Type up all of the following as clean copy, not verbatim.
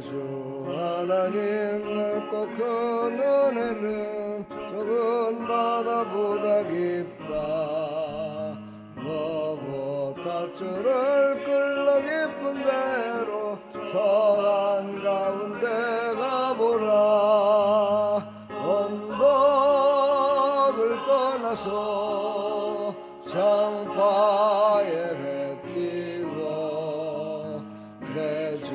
주 하나님 넓고 큰 은혜는 적은 바다보다 깊다. 너고 닷줄을 끌러 깊은 대로 저 한가운데 가보라. 언덕을 떠나서 장파에 배 띄워 내 주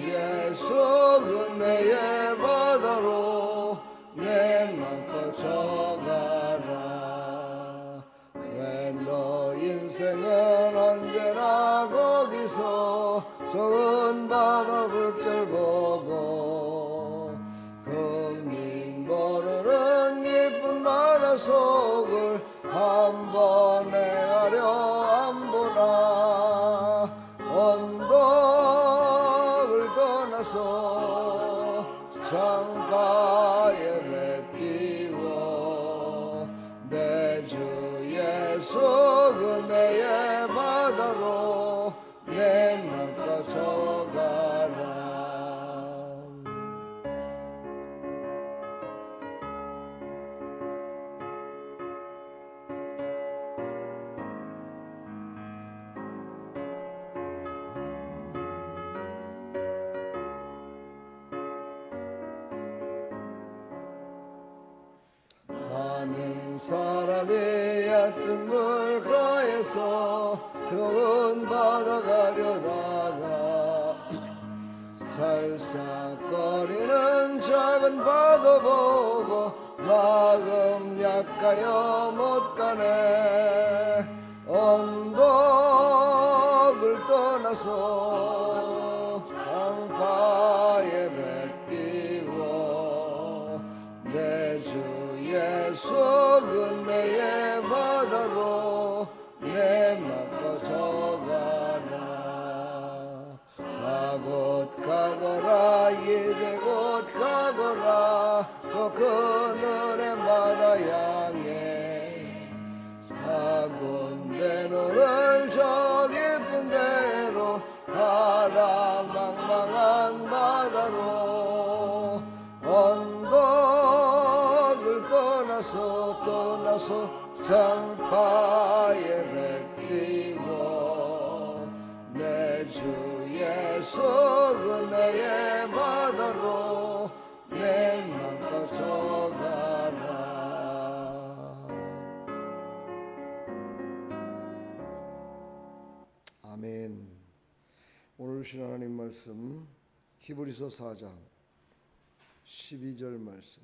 예수 은혜의 바다로 내 맘껏 져가라. 왜 너 인생은 언제나 거기서 적은 바다 물결 보고 금민 모르는 깊은 바다 속을 한번 헤아려 안 보나. 언덕을 떠나서 장바에 배 띄워 내 주 예수 은혜의 바다로 내 맘껏 져가라. 많은 사람이 얕은 물가에서 큰 바다 가려다가 찰싹거리는 작은 바다 보고 마음 약하여 못 가네. 언덕을 떠나서 강파에 배 띄워 내 주 예수 은혜의 바다로 내 맘껏 져가라. 가곳 가거라 이제 곧 가거라 저 그늘의 바다 향해. 사군데 너를 저 깊은 데로 가라. 망망한 바다로 언덕을 떠나서 장파에 배 띄워 내 주 예수 은혜의 바다로 내 맘껏 져가라. 아멘. 오늘 주신 하나님 말씀 히브리서 4장 12절 말씀.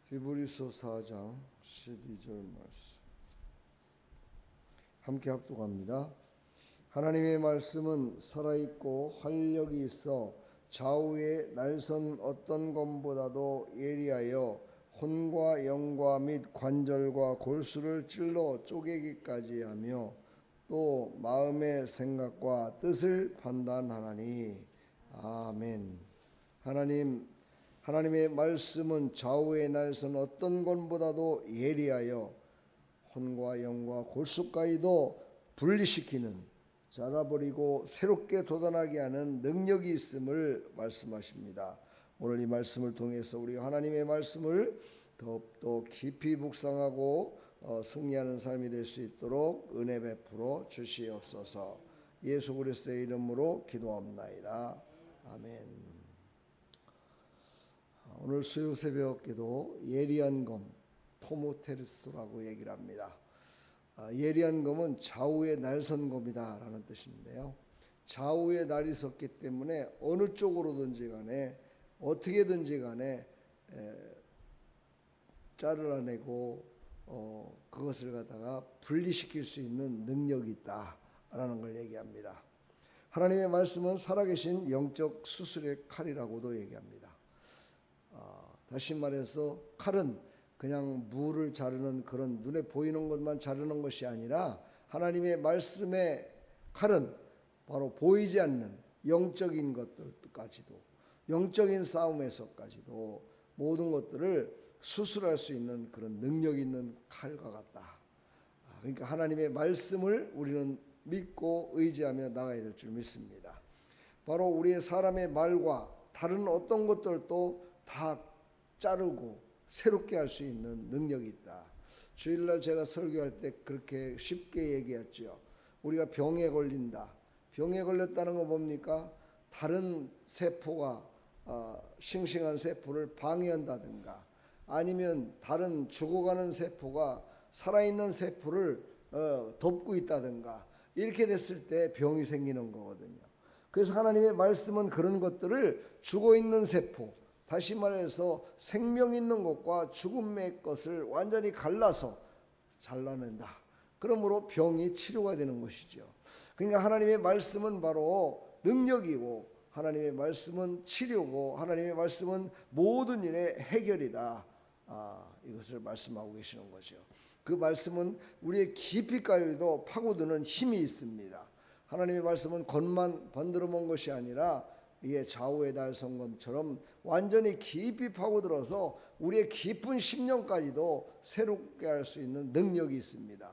히브리서 4장 12절 말씀 함께 합독합니다. 하나님의 말씀은 살아있고 활력이 있어 좌우의 날선 어떤 검보다도 예리하여 혼과 영과 및 관절과 골수를 찔러 쪼개기까지 하며 또 마음의 생각과 뜻을 판단하나니. 아멘. 하나님의 말씀은 좌우의 날선 어떤 것보다도 예리하여 혼과 영과 골수까지도 분리시키는, 잘라버리고 새롭게 돋아나게 하는 능력이 있음을 말씀하십니다. 오늘 이 말씀을 통해서 우리가 하나님의 말씀을 더욱더 깊이 묵상하고 승리하는 삶이 될 수 있도록 은혜 베풀어 주시옵소서. 예수 그리스도의 이름으로 기도합나이다. 아멘. 오늘 수요 새벽 기도 예리한 검, 토모테르스라고 얘기를 합니다. 예리한 검은 좌우의 날선 검이다 라는 뜻인데요, 좌우에 날이 섰기 때문에 어느 쪽으로든지 간에 어떻게든지 간에 잘라내고 그것을 갖다가 분리시킬 수 있는 능력이 있다라는 걸 얘기합니다. 하나님의 말씀은 살아계신 영적 수술의 칼이라고도 얘기합니다. 다시 말해서 칼은 그냥 무를 자르는 그런 눈에 보이는 것만 자르는 것이 아니라 하나님의 말씀의 칼은 바로 보이지 않는 영적인 것들까지도, 영적인 싸움에서까지도 모든 것들을 수술할 수 있는 그런 능력 있는 칼과 같다. 그러니까 하나님의 말씀을 우리는 믿고 의지하며 나가야 될 줄 믿습니다. 바로 우리의 사람의 말과 다른 어떤 것들도 다 자르고 새롭게 할 수 있는 능력이 있다. 주일날 제가 설교할 때 그렇게 쉽게 얘기했죠. 우리가 병에 걸린다. 병에 걸렸다는 거 뭡니까? 다른 세포가 싱싱한 세포를 방해한다든가 아니면 다른 죽어가는 세포가 살아있는 세포를 덮고 있다든가 이렇게 됐을 때 병이 생기는 거거든요. 그래서 하나님의 말씀은 그런 것들을 죽어있는 세포, 다시 말해서 생명 있는 것과 죽음의 것을 완전히 갈라서 잘라낸다. 그러므로 병이 치료가 되는 것이죠. 그러니까 하나님의 말씀은 바로 능력이고 하나님의 말씀은 치료고 하나님의 말씀은 모든 일의 해결이다. 이것을 말씀하고 계시는 거죠. 그 말씀은 우리의 깊이까지도 파고드는 힘이 있습니다. 하나님의 말씀은 겉만 번들어 본 것이 아니라 이게 좌우의 달 성검처럼 완전히 깊이 파고들어서 우리의 깊은 심령까지도 새롭게 할 수 있는 능력이 있습니다.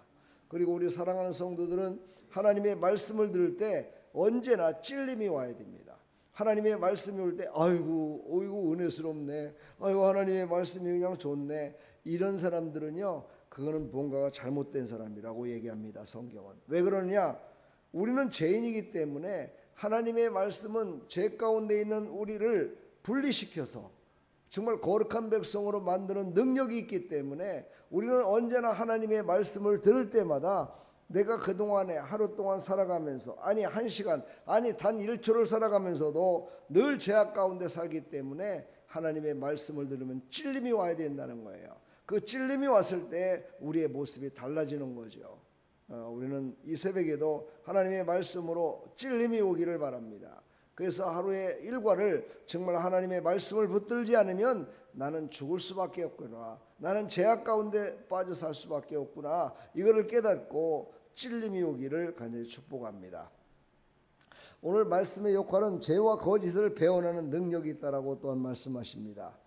그리고 우리 사랑하는 성도들은 하나님의 말씀을 들을 때 언제나 찔림이 와야 됩니다. 하나님의 말씀이 올 때 아이고 어이구 은혜스럽네, 아이고 하나님의 말씀이 그냥 좋네, 이런 사람들은요 그거는 뭔가가 잘못된 사람이라고 얘기합니다. 성경은. 왜 그러냐? 우리는 죄인이기 때문에 하나님의 말씀은 죄 가운데 있는 우리를 분리시켜서 정말 거룩한 백성으로 만드는 능력이 있기 때문에 우리는 언제나 하나님의 말씀을 들을 때마다 내가 그동안에 하루 동안 살아가면서 아니 1시간 아니 단 1초를 살아가면서도 늘 죄악 가운데 살기 때문에 하나님의 말씀을 들으면 찔림이 와야 된다는 거예요. 그 찔림이 왔을 때 우리의 모습이 달라지는 거죠. 우리는 이 새벽에도 하나님의 말씀으로 찔림이 오기를 바랍니다. 그래서 하루의 일과를 정말 하나님의 말씀을 붙들지 않으면 나는 죽을 수밖에 없구나, 나는 죄악 가운데 빠져 살 수밖에 없구나, 이거를 깨닫고 찔림이 오기를 간절히 축복합니다. 오늘 말씀의 역할은 죄와 거짓을 배워내는 능력이 있다라고 또한 말씀하십니다.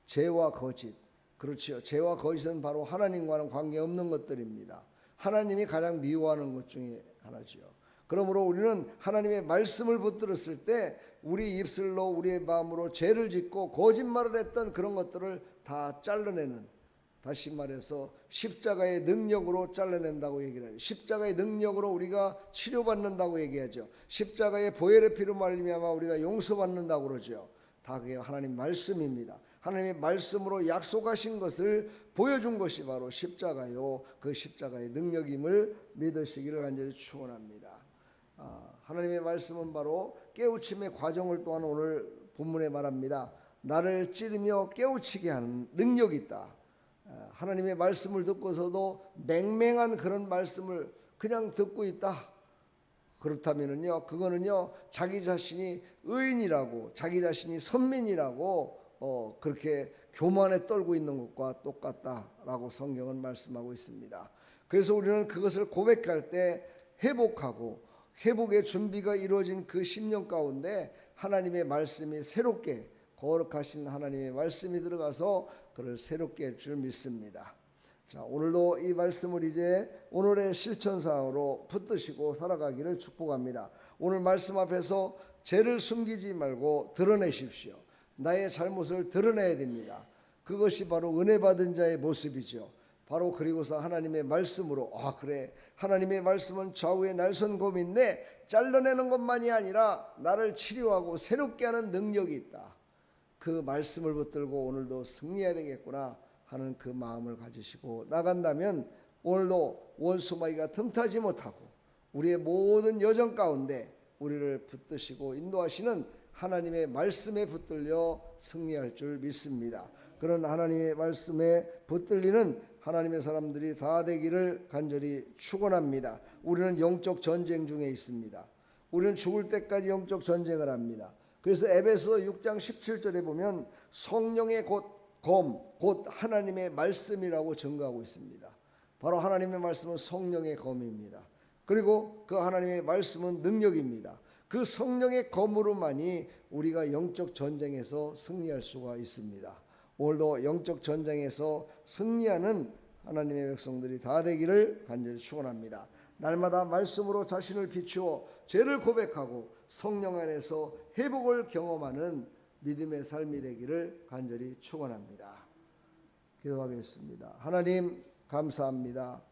죄와 거짓, 그렇지요. 죄와 거짓은 바로 하나님과는 관계없는 것들입니다. 하나님이 가장 미워하는 것 중에 하나지요. 그러므로 우리는 하나님의 말씀을 붙들었을 때 우리 입술로 우리의 마음으로 죄를 짓고 거짓말을 했던 그런 것들을 다 잘라내는, 다시 말해서 십자가의 능력으로 잘라낸다고 얘기를 해요. 십자가의 능력으로 우리가 치료받는다고 얘기하죠. 십자가의 보혈의 피로 말미암아 우리가 용서받는다고 그러죠. 다 그게 하나님 말씀입니다. 하나님의 말씀으로 약속하신 것을 보여준 것이 바로 십자가요, 그 십자가의 능력임을 믿으시기를 간절히 축원합니다. 하나님의 말씀은 바로 깨우침의 과정을 또한 오늘 본문에 말합니다. 나를 찌르며 깨우치게 하는 능력이 있다. 하나님의 말씀을 듣고서도 맹맹한 그런 말씀을 그냥 듣고 있다. 그렇다면은요, 그거는요 자기 자신이 의인이라고, 자기 자신이 선민이라고 그렇게 교만에 떨고 있는 것과 똑같다라고 성경은 말씀하고 있습니다. 그래서 우리는 그것을 고백할 때 회복의 준비가 이루어진 그 심령 가운데 하나님의 말씀이 새롭게, 거룩하신 하나님의 말씀이 들어가서 그를 새롭게 할 줄 믿습니다. 자, 오늘도 이 말씀을 이제 오늘의 실천사항으로 붙드시고 살아가기를 축복합니다. 오늘 말씀 앞에서 죄를 숨기지 말고 드러내십시오. 나의 잘못을 드러내야 됩니다. 그것이 바로 은혜 받은 자의 모습이죠. 바로 그리고서 하나님의 말씀으로 그래, 하나님의 말씀은 좌우의 날선검인데 잘라내는 것만이 아니라 나를 치료하고 새롭게 하는 능력이 있다. 그 말씀을 붙들고 오늘도 승리해야 되겠구나 하는 그 마음을 가지시고 나간다면 오늘도 원수마귀가 틈타지 못하고 우리의 모든 여정 가운데 우리를 붙드시고 인도하시는 하나님의 말씀에 붙들려 승리할 줄 믿습니다. 그런 하나님의 말씀에 붙들리는 하나님의 사람들이 다 되기를 간절히 축원합니다. 우리는 영적 전쟁 중에 있습니다. 우리는 죽을 때까지 영적 전쟁을 합니다. 그래서 에베소 6장 17절에 보면 성령의 곧 하나님의 말씀이라고 증거하고 있습니다. 바로 하나님의 말씀은 성령의 검입니다. 그리고 그 하나님의 말씀은 능력입니다. 그 성령의 검으로만이 우리가 영적 전쟁에서 승리할 수가 있습니다. 오늘도 영적 전쟁에서 승리하는 하나님의 백성들이 다 되기를 간절히 축원합니다. 날마다 말씀으로 자신을 비추어 죄를 고백하고 성령 안에서 회복을 경험하는 믿음의 삶이 되기를 간절히 축원합니다. 기도하겠습니다. 하나님 감사합니다.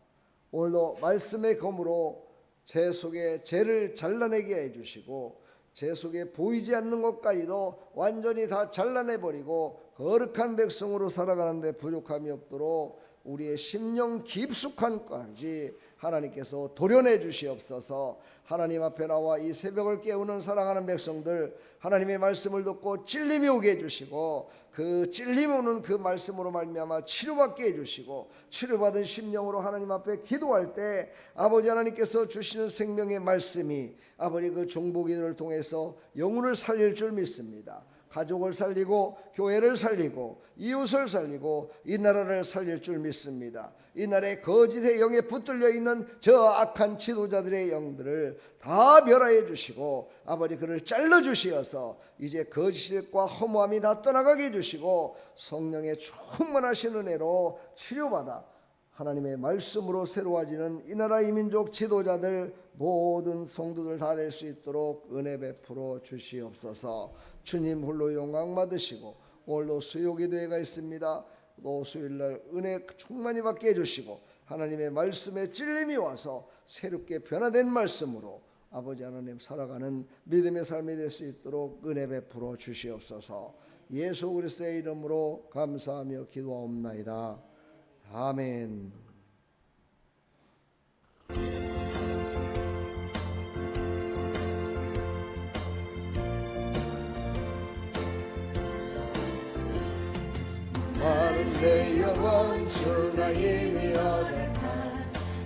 오늘도 말씀의 검으로 제 속에 죄를 잘라내게 해주시고 제 속에 보이지 않는 것까지도 완전히 다 잘라내버리고 거룩한 백성으로 살아가는데 부족함이 없도록 우리의 심령 깊숙한 까지 하나님께서 도려내 주시옵소서. 하나님 앞에 나와 이 새벽을 깨우는 사랑하는 백성들 하나님의 말씀을 듣고 찔림이 오게 해주시고 그 찔림 오는 그 말씀으로 말미암아 치료받게 해주시고 치료받은 심령으로 하나님 앞에 기도할 때 아버지 하나님께서 주시는 생명의 말씀이 아버지 그 중보기도를 통해서 영혼을 살릴 줄 믿습니다. 가족을 살리고 교회를 살리고 이웃을 살리고 이 나라를 살릴 줄 믿습니다. 이 나라의 거짓의 영에 붙들려 있는 저 악한 지도자들의 영들을 다 멸하여 주시고 아버지 그를 잘라 주시어서 이제 거짓과 허무함이 다 떠나가게 해주시고 성령의 충만하신 은혜로 치료받아 하나님의 말씀으로 새로워지는 이 나라 이민족 지도자들 모든 성도들 다 될 수 있도록 은혜 베풀어 주시옵소서. 주님 홀로 영광 받으시고 오늘도 수요기도회가 있습니다. 또 수요일날 은혜 충만히 받게 해주시고 하나님의 말씀에 찔림이 와서 새롭게 변화된 말씀으로 아버지 하나님 살아가는 믿음의 삶이 될 수 있도록 은혜 베풀어 주시옵소서. 예수 그리스도의 이름으로 감사하며 기도하옵나이다. 아멘. 마른 내 영혼 주가 이미 얻었다.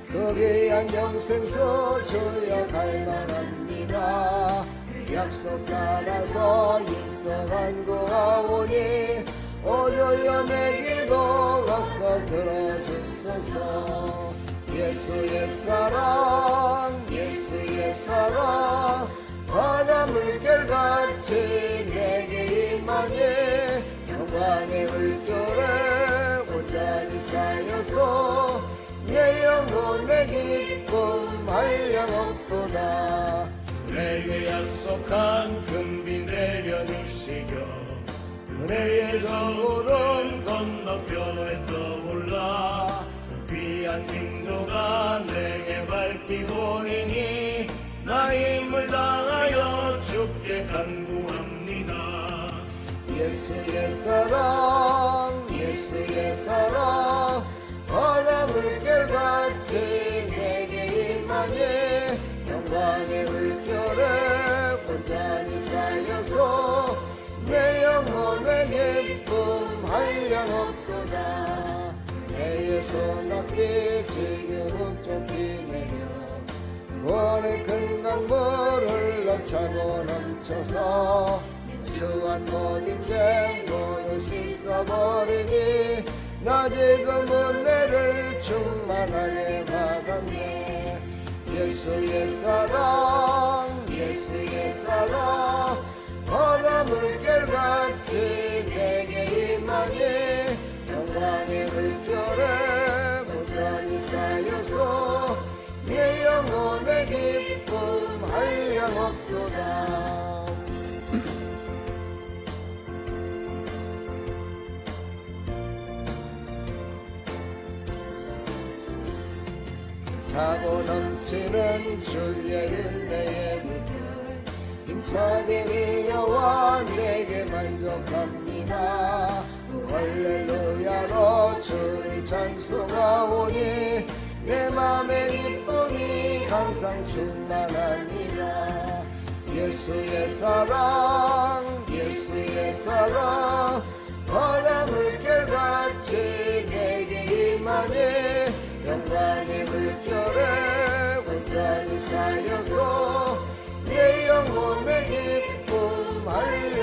그 귀한 영생서 주여 갈망합니다. 그 약속 따라서 입성한 구하오니 오조여 내 기도 어서 들어주소서. 예수의 사랑 예수의 사랑 바다 물결같이 내게 임하니 영광의 물결에 온전히 쌓여서 내 영혼의 기쁨 한량없도다. 내게 약속한 금비 내려주시겨 은혜의 저물은 건너편에 떠올라 그 귀한 징조가 내게 밝히고이니 나 힘을 다하여 주께 간구합니다. 예수의 사랑 예수의 사랑 바다 물결같이 내게 임하니 영광의 물결에 온전히 쌓여서 내 영혼의 기쁨 한량없도다. 내 손앞이 지금 흡족히 내며 구원의 큰 강물을 흘러차고 넘쳐서 주한 모든 죄 모두 씻어버리니 나 지금 은혜를 충만하게 받았네. 예수의 사랑 예수의 사랑 바다 물결같이 내게 임하니 영광의 물결에 온전히 쌓여서 내 영혼의 기쁨 한량없도다. 사고 넘치는 주의 은혜의 물결 힘차게 흘려와 내게 만족합니다. 할렐루야로 주를 찬송하오니 내 맘의 기쁨이 항상 충만합니다. 예수의 사랑 예수의 사랑